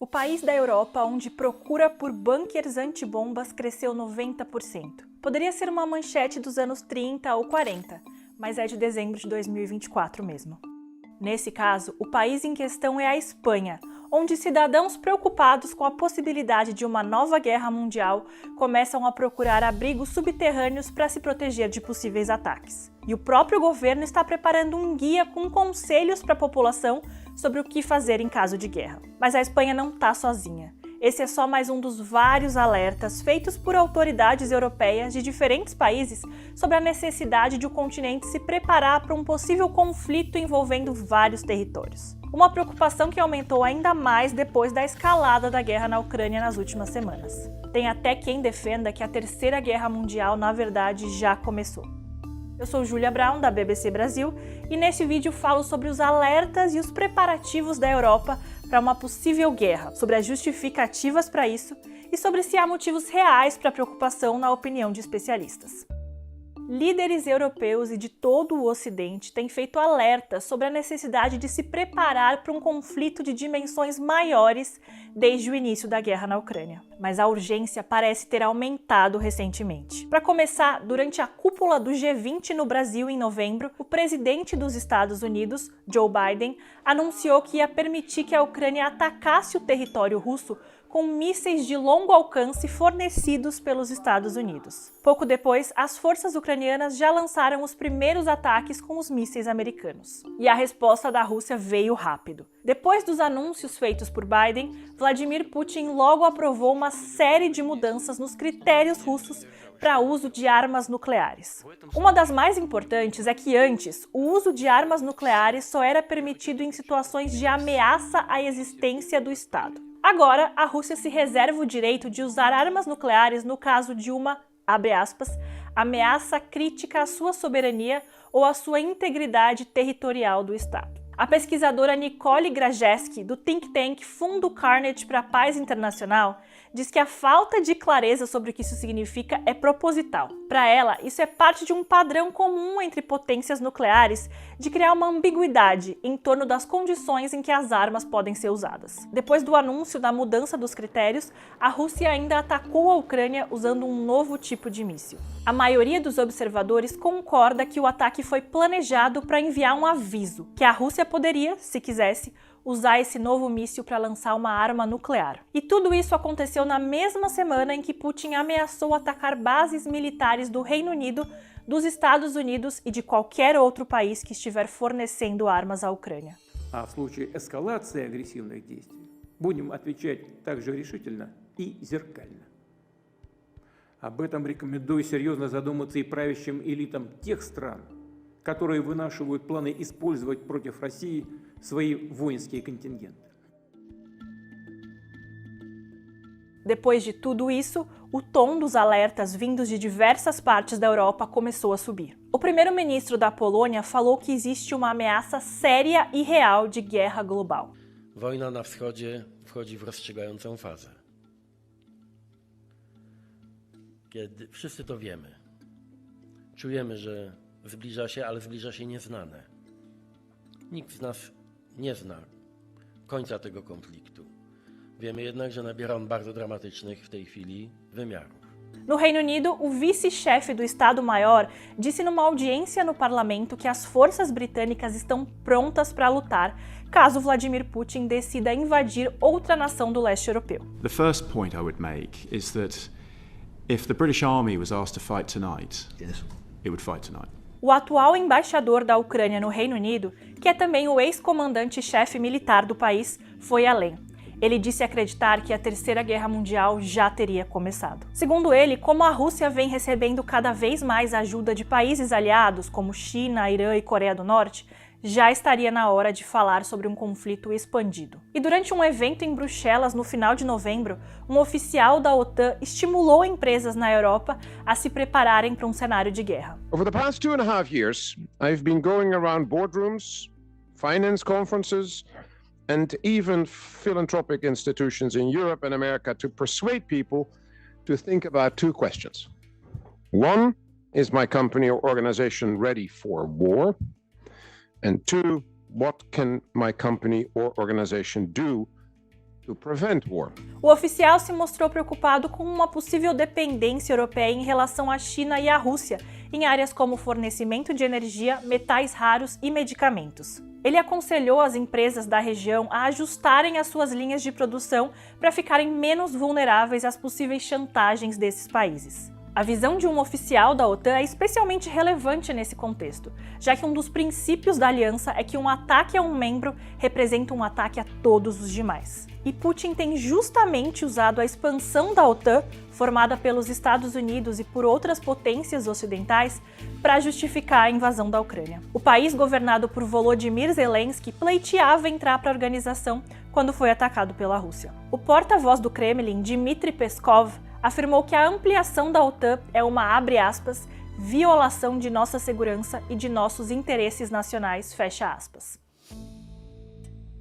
O país da Europa onde procura por bunkers antibombas cresceu 90%. Poderia ser uma manchete dos anos 30 ou 40, mas é de dezembro de 2024 mesmo. Nesse caso, o país em questão é a Espanha, onde cidadãos preocupados com a possibilidade de uma nova guerra mundial começam a procurar abrigos subterrâneos para se proteger de possíveis ataques. E o próprio governo está preparando um guia com conselhos para a população sobre o que fazer em caso de guerra. Mas a Espanha não está sozinha. Esse é só mais um dos vários alertas feitos por autoridades europeias de diferentes países sobre a necessidade de o continente se preparar para um possível conflito envolvendo vários territórios. Uma preocupação que aumentou ainda mais depois da escalada da guerra na Ucrânia nas últimas semanas. Tem até quem defenda que a Terceira Guerra Mundial, na verdade, já começou. Eu sou Júlia Brown, da BBC Brasil, e neste vídeo falo sobre os alertas e os preparativos da Europa para uma possível guerra, sobre as justificativas para isso e sobre se há motivos reais para preocupação na opinião de especialistas. Líderes europeus e de todo o Ocidente têm feito alertas sobre a necessidade de se preparar para um conflito de dimensões maiores desde o início da guerra na Ucrânia. Mas a urgência parece ter aumentado recentemente. Para começar, durante a cúpula do G20 no Brasil em novembro, o presidente dos Estados Unidos, Joe Biden, anunciou que ia permitir que a Ucrânia atacasse o território russo com mísseis de longo alcance fornecidos pelos Estados Unidos. Pouco depois, as forças ucranianas já lançaram os primeiros ataques com os mísseis americanos. E a resposta da Rússia veio rápido. Depois dos anúncios feitos por Biden, Vladimir Putin logo aprovou uma série de mudanças nos critérios russos para uso de armas nucleares. Uma das mais importantes é que antes, o uso de armas nucleares só era permitido em situações de ameaça à existência do Estado. Agora, a Rússia se reserva o direito de usar armas nucleares no caso de uma, abre aspas, ameaça crítica à sua soberania ou à sua integridade territorial do Estado. A pesquisadora Nicole Grajeski, do think tank Fundo Carnegie para a Paz Internacional, diz que a falta de clareza sobre o que isso significa é proposital. Para ela, isso é parte de um padrão comum entre potências nucleares de criar uma ambiguidade em torno das condições em que as armas podem ser usadas. Depois do anúncio da mudança dos critérios, a Rússia ainda atacou a Ucrânia usando um novo tipo de míssil. A maioria dos observadores concorda que o ataque foi planejado para enviar um aviso, que a Rússia poderia, se quisesse, usar esse novo míssil para lançar uma arma nuclear. E tudo isso aconteceu na mesma semana em que Putin ameaçou atacar bases militares do Reino Unido, dos Estados Unidos e de qualquer outro país que estiver fornecendo armas à Ucrânia. А в случае эскалации агрессивных действий будем отвечать также решительно и зеркально. Об этом рекомендую серьезно задуматься и правящим элитам тех стран, которые вынашивают планы использовать против России свои воинские контингенты. Depois de tudo isso, o tom dos alertas vindos de diversas partes da Europa começou a subir. O primeiro-ministro da Polônia falou que existe uma ameaça séria e real de guerra global. Wojna na wschodzie wchodzi w rozstrzygającą fazę. Kiedy wszyscy to wiemy. Czujemy, że zbliża się, ale zbliża się nieznane. Nikt z nas nie zna końca tego konfliktu. Wiemy jednak, że nabiera on bardzo dramatycznych w tej chwili wymiarów. No Reino Unido, o vice-chefe do Estado-Maior disse numa audiência no parlamento que as forças britânicas estão prontas para lutar caso Vladimir Putin decida invadir outra nação do leste europeu. The first point I would make is that if the British Army was asked to fight tonight, it would fight tonight. O atual embaixador da Ucrânia no Reino Unido, que é também o ex-comandante-chefe militar do país, foi além. Ele disse acreditar que a Terceira Guerra Mundial já teria começado. Segundo ele, como a Rússia vem recebendo cada vez mais ajuda de países aliados, como China, Irã e Coreia do Norte, já estaria na hora de falar sobre um conflito expandido. E durante um evento em Bruxelas no final de novembro, um oficial da OTAN estimulou empresas na Europa a se prepararem para um cenário de guerra. Over the past 2.5 years, I've been going around boardrooms, finance conferences, and even philanthropic institutions in Europe and America to persuade people to think about two questions. One, is my company or organization ready for war? And two, what can my company or organization do to prevent war. O oficial se mostrou preocupado com uma possível dependência europeia em relação à China e à Rússia, em áreas como fornecimento de energia, metais raros e medicamentos. Ele aconselhou as empresas da região a ajustarem as suas linhas de produção para ficarem menos vulneráveis às possíveis chantagens desses países. A visão de um oficial da OTAN é especialmente relevante nesse contexto, já que um dos princípios da aliança é que um ataque a um membro representa um ataque a todos os demais. E Putin tem justamente usado a expansão da OTAN, formada pelos Estados Unidos e por outras potências ocidentais, para justificar a invasão da Ucrânia. O país governado por Volodymyr Zelensky pleiteava entrar para a organização quando foi atacado pela Rússia. O porta-voz do Kremlin, Dmitry Peskov, afirmou que a ampliação da OTAN é uma, abre aspas, violação de nossa segurança e de nossos interesses nacionais, fecha aspas.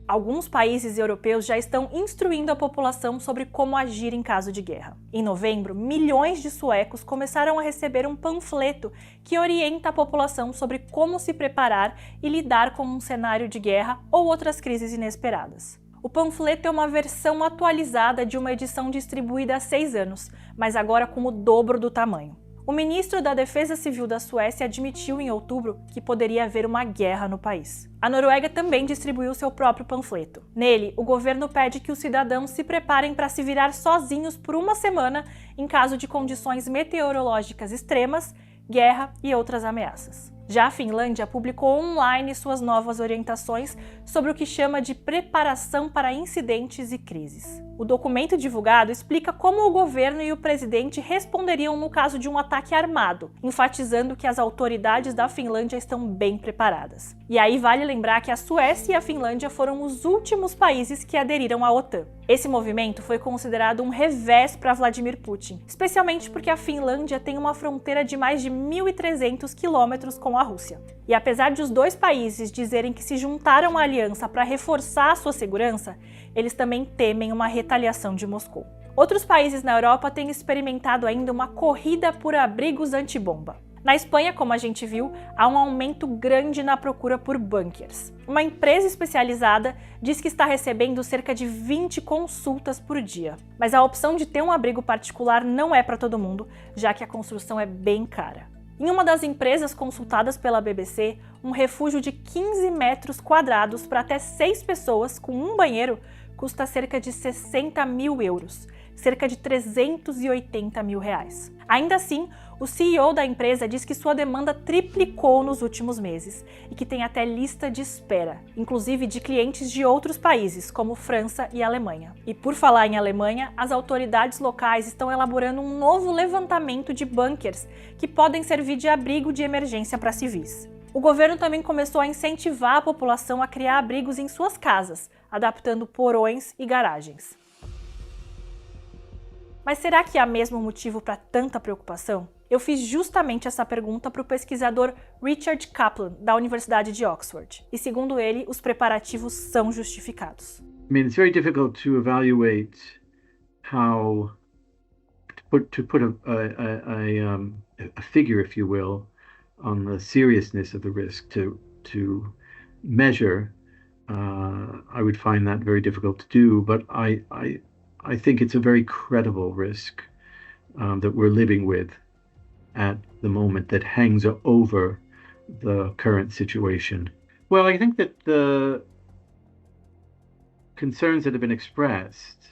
Alguns países europeus já estão instruindo a população sobre como agir em caso de guerra. Em novembro, milhões de suecos começaram a receber um panfleto que orienta a população sobre como se preparar e lidar com um cenário de guerra ou outras crises inesperadas. O panfleto é uma versão atualizada de uma edição distribuída há 6 anos, mas agora com o dobro do tamanho. O ministro da Defesa Civil da Suécia admitiu em outubro que poderia haver uma guerra no país. A Noruega também distribuiu seu próprio panfleto. Nele, o governo pede que os cidadãos se preparem para se virar sozinhos por uma semana em caso de condições meteorológicas extremas, guerra e outras ameaças. Já a Finlândia publicou online suas novas orientações sobre o que chama de preparação para incidentes e crises. O documento divulgado explica como o governo e o presidente responderiam no caso de um ataque armado, enfatizando que as autoridades da Finlândia estão bem preparadas. E aí vale lembrar que a Suécia e a Finlândia foram os últimos países que aderiram à OTAN. Esse movimento foi considerado um revés para Vladimir Putin, especialmente porque a Finlândia tem uma fronteira de mais de 1.300 quilômetros com a Rússia. E apesar de os dois países dizerem que se juntaram à aliança para reforçar a sua segurança, eles também temem uma retaliação de Moscou. Outros países na Europa têm experimentado ainda uma corrida por abrigos antibomba. Na Espanha, como a gente viu, há um aumento grande na procura por bunkers. Uma empresa especializada diz que está recebendo cerca de 20 consultas por dia. Mas a opção de ter um abrigo particular não é para todo mundo, já que a construção é bem cara. Em uma das empresas consultadas pela BBC, um refúgio de 15 metros quadrados para até 6 pessoas com um banheiro custa cerca de 60 mil euros, cerca de 380 mil reais. Ainda assim, o CEO da empresa diz que sua demanda triplicou nos últimos meses e que tem até lista de espera, inclusive de clientes de outros países, como França e Alemanha. E por falar em Alemanha, as autoridades locais estão elaborando um novo levantamento de bunkers que podem servir de abrigo de emergência para civis. O governo também começou a incentivar a população a criar abrigos em suas casas, adaptando porões e garagens. Mas será que há mesmo motivo para tanta preocupação? Eu fiz justamente essa pergunta para o pesquisador Richard Kaplan, da Universidade de Oxford. E segundo ele, os preparativos são justificados. I mean, it's very difficult to evaluate how to put a figure, if you will, on the seriousness of the risk. To measure, I would find that very difficult to do. But I think it's a very credible risk that we're living with at the moment that hangs over the current situation. Well, I think that the concerns that have been expressed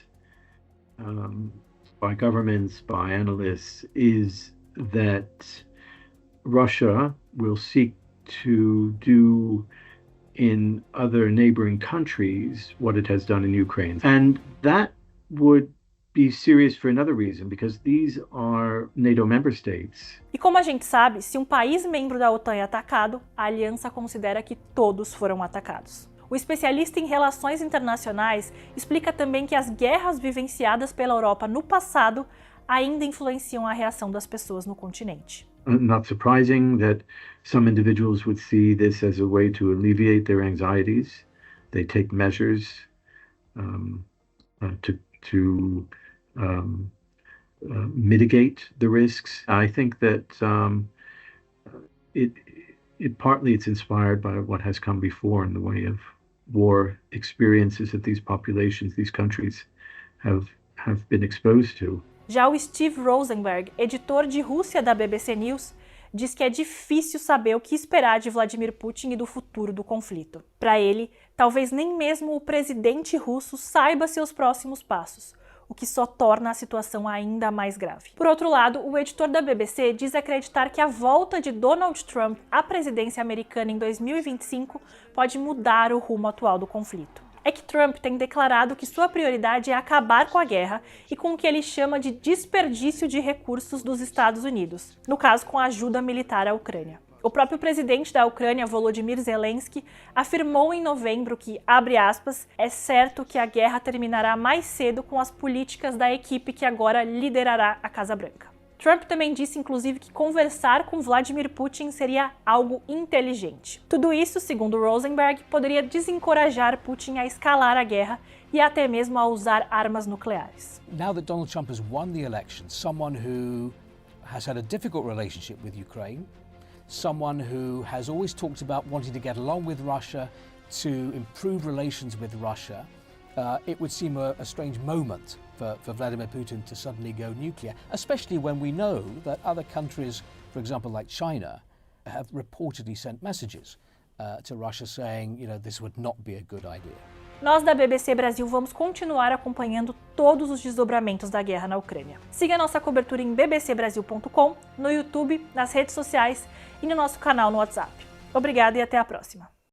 by governments, by analysts, is that Russia will seek to do in other neighboring countries what it has done in Ukraine. And that would be serious for another reason, because these are NATO member states. E como a gente sabe, se um país membro da OTAN é atacado, a aliança considera que todos foram atacados. O especialista em relações internacionais explica também que as guerras vivenciadas pela Europa no passado ainda influenciam a reação das pessoas no continente. Not surprising that some individuals would see this as a way to alleviate their anxieties. They take measures to mitigate the risks. I think that it's partly inspired by what has come before in the way of war experiences that these populations, these countries have been exposed to. Já o Steve Rosenberg, editor de Rússia da BBC News, diz que é difícil saber o que esperar de Vladimir Putin e do futuro do conflito. Para ele, talvez nem mesmo o presidente russo saiba seus próximos passos, o que só torna a situação ainda mais grave. Por outro lado, o editor da BBC diz acreditar que a volta de Donald Trump à presidência americana em 2025 pode mudar o rumo atual do conflito. É que Trump tem declarado que sua prioridade é acabar com a guerra e com o que ele chama de desperdício de recursos dos Estados Unidos, no caso com a ajuda militar à Ucrânia. O próprio presidente da Ucrânia, Volodymyr Zelensky, afirmou em novembro que, abre aspas, é certo que a guerra terminará mais cedo com as políticas da equipe que agora liderará a Casa Branca. Trump também disse, inclusive, que conversar com Vladimir Putin seria algo inteligente. Tudo isso, segundo Rosenberg, poderia desencorajar Putin a escalar a guerra e até mesmo a usar armas nucleares. Now that Donald Trump has won the election, someone who has had a difficult relationship with Ukraine, someone who has always talked about wanting to get along with Russia, to improve relations with Russia, it would seem a strange moment for Vladimir Putin to suddenly go nuclear, especially when we know that other countries, for example, like China, have reportedly sent messages to Russia saying, you know, this would not be a good idea. Nós da BBC Brasil vamos continuar acompanhando todos os desdobramentos da guerra na Ucrânia. Siga nossa cobertura em bbcbrasil.com, no YouTube, nas redes sociais e no nosso canal no WhatsApp. Obrigada e até a próxima.